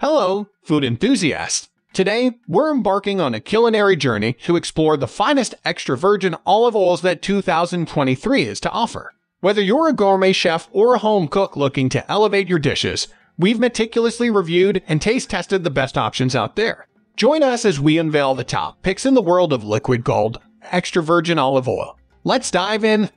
Hello, food enthusiasts! Today, we're embarking on a culinary journey to explore the finest extra virgin olive oils that 2023 is to offer. Whether you're a gourmet chef or a home cook looking to elevate your dishes, we've meticulously reviewed and taste-tested the best options out there. Join us as we unveil the top picks in the world of liquid gold, extra virgin olive oil. Let's dive in!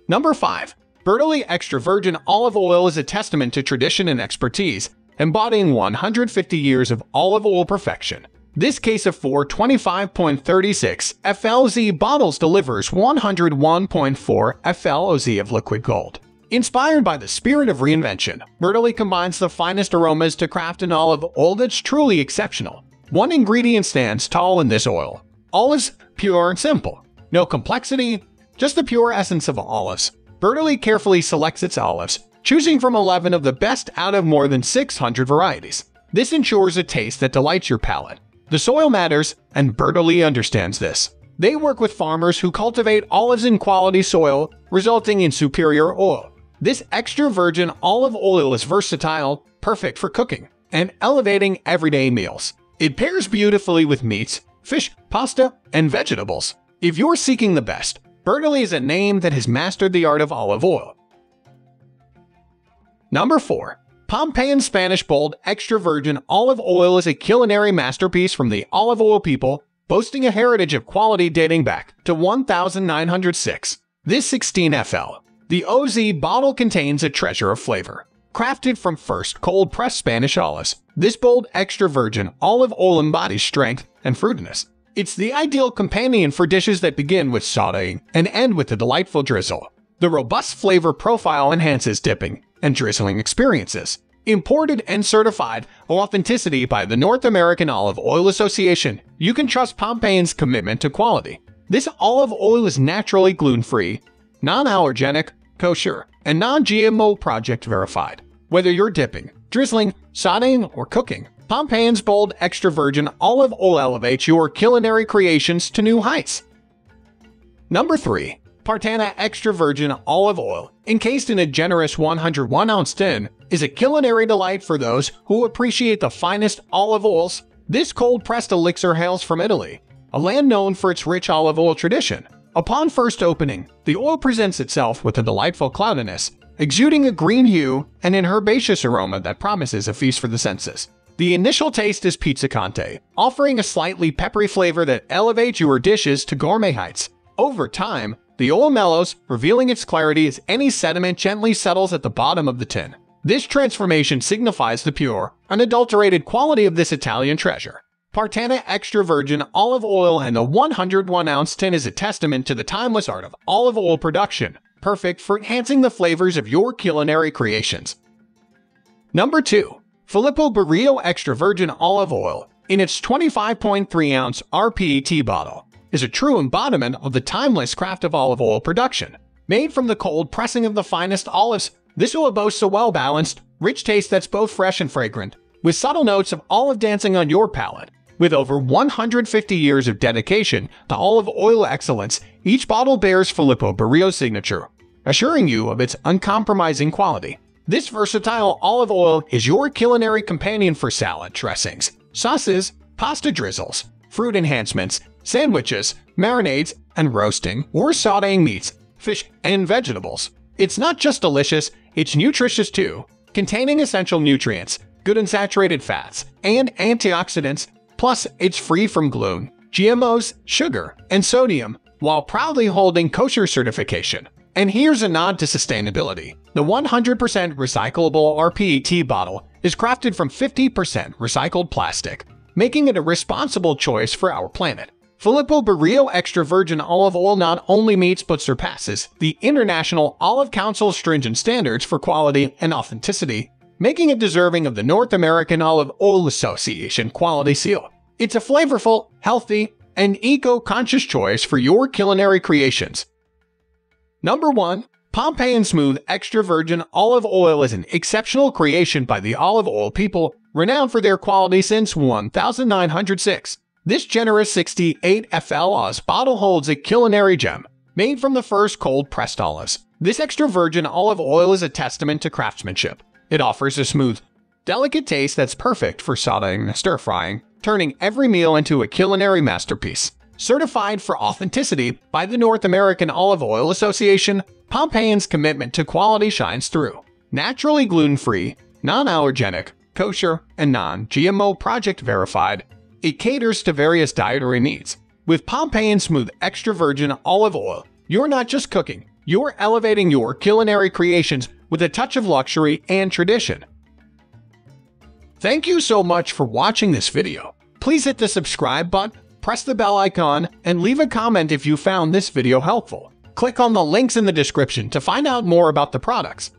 Number 5. Bertolli Extra Virgin Olive Oil is a testament to tradition and expertise, embodying 150 years of olive oil perfection. This case of 4 25.36 FLOZ bottles delivers 101.4 FLOZ of liquid gold. Inspired by the spirit of reinvention, Bertolli combines the finest aromas to craft an olive oil that's truly exceptional. One ingredient stands tall in this oil: olives, pure and simple. No complexity, just the pure essence of olives. Bertolli carefully selects its olives, choosing from 11 of the best out of more than 600 varieties. This ensures a taste that delights your palate. The soil matters, and Bertolli understands this. They work with farmers who cultivate olives in quality soil, resulting in superior oil. This extra virgin olive oil is versatile, perfect for cooking, and elevating everyday meals. It pairs beautifully with meats, fish, pasta, and vegetables. If you're seeking the best, Bertolli is a name that has mastered the art of olive oil. Number 4. Pompeian Spanish Bold Extra Virgin Olive Oil is a culinary masterpiece from the olive oil people, boasting a heritage of quality dating back to 1906. This 16 FL. The OZ bottle contains a treasure of flavor. Crafted from first cold-pressed Spanish olives, this bold extra virgin olive oil embodies strength and fruitiness. It's the ideal companion for dishes that begin with sautéing and end with a delightful drizzle. The robust flavor profile enhances dipping and drizzling experiences. Imported and certified authenticity by the North American Olive Oil Association, you can trust Pompeian's commitment to quality. This olive oil is naturally gluten-free, non-allergenic, kosher, and non-GMO project verified. Whether you're dipping, drizzling, sautéing, or cooking, Pompeian's Bold Extra Virgin Olive Oil elevates your culinary creations to new heights. Number 3. Partanna Extra Virgin Olive Oil, encased in a generous 101-ounce tin, is a culinary delight for those who appreciate the finest olive oils. This cold-pressed elixir hails from Italy, a land known for its rich olive oil tradition. Upon first opening, the oil presents itself with a delightful cloudiness, exuding a green hue and an herbaceous aroma that promises a feast for the senses. The initial taste is pizzicante, offering a slightly peppery flavor that elevates your dishes to gourmet heights. Over time, the oil mellows, revealing its clarity as any sediment gently settles at the bottom of the tin. This transformation signifies the pure, unadulterated quality of this Italian treasure. Partanna Extra Virgin Olive Oil and the 101-ounce tin is a testament to the timeless art of olive oil production, perfect for enhancing the flavors of your culinary creations. Number 2. Filippo Berio Extra Virgin Olive Oil, in its 25.3-ounce RPET bottle, is a true embodiment of the timeless craft of olive oil production. Made from the cold pressing of the finest olives, this oil boasts a well-balanced, rich taste that's both fresh and fragrant, with subtle notes of olive dancing on your palate. With over 150 years of dedication to olive oil excellence, each bottle bears Filippo Berio's signature, assuring you of its uncompromising quality. This versatile olive oil is your culinary companion for salad dressings, sauces, pasta drizzles, fruit enhancements, sandwiches, marinades, and roasting or sautéing meats, fish, and vegetables. It's not just delicious, it's nutritious too, containing essential nutrients, good unsaturated fats, and antioxidants. Plus, it's free from gluten, GMOs, sugar, and sodium, while proudly holding kosher certification. And here's a nod to sustainability. The 100% recyclable RPET bottle is crafted from 50% recycled plastic, making it a responsible choice for our planet. Filippo Berio Extra Virgin Olive Oil not only meets but surpasses the International Olive Council's stringent standards for quality and authenticity, making it deserving of the North American Olive Oil Association Quality Seal. It's a flavorful, healthy, and eco-conscious choice for your culinary creations. Number 1. Pompeian Smooth Extra Virgin Olive Oil is an exceptional creation by the olive oil people, renowned for their quality since 1906. This generous 68 FLOZ bottle holds a culinary gem, made from the first cold-pressed olives. This extra virgin olive oil is a testament to craftsmanship. It offers a smooth, delicate taste that's perfect for sautéing and stir-frying, turning every meal into a culinary masterpiece. Certified for authenticity by the North American Olive Oil Association, Pompeian's commitment to quality shines through. Naturally gluten-free, non-allergenic, kosher, and non-GMO project verified, it caters to various dietary needs. With Pompeian Smooth Extra Virgin Olive Oil, you're not just cooking, you're elevating your culinary creations with a touch of luxury and tradition. Thank you so much for watching this video. Please hit the subscribe button, press the bell icon, and leave a comment if you found this video helpful. Click on the links in the description to find out more about the products.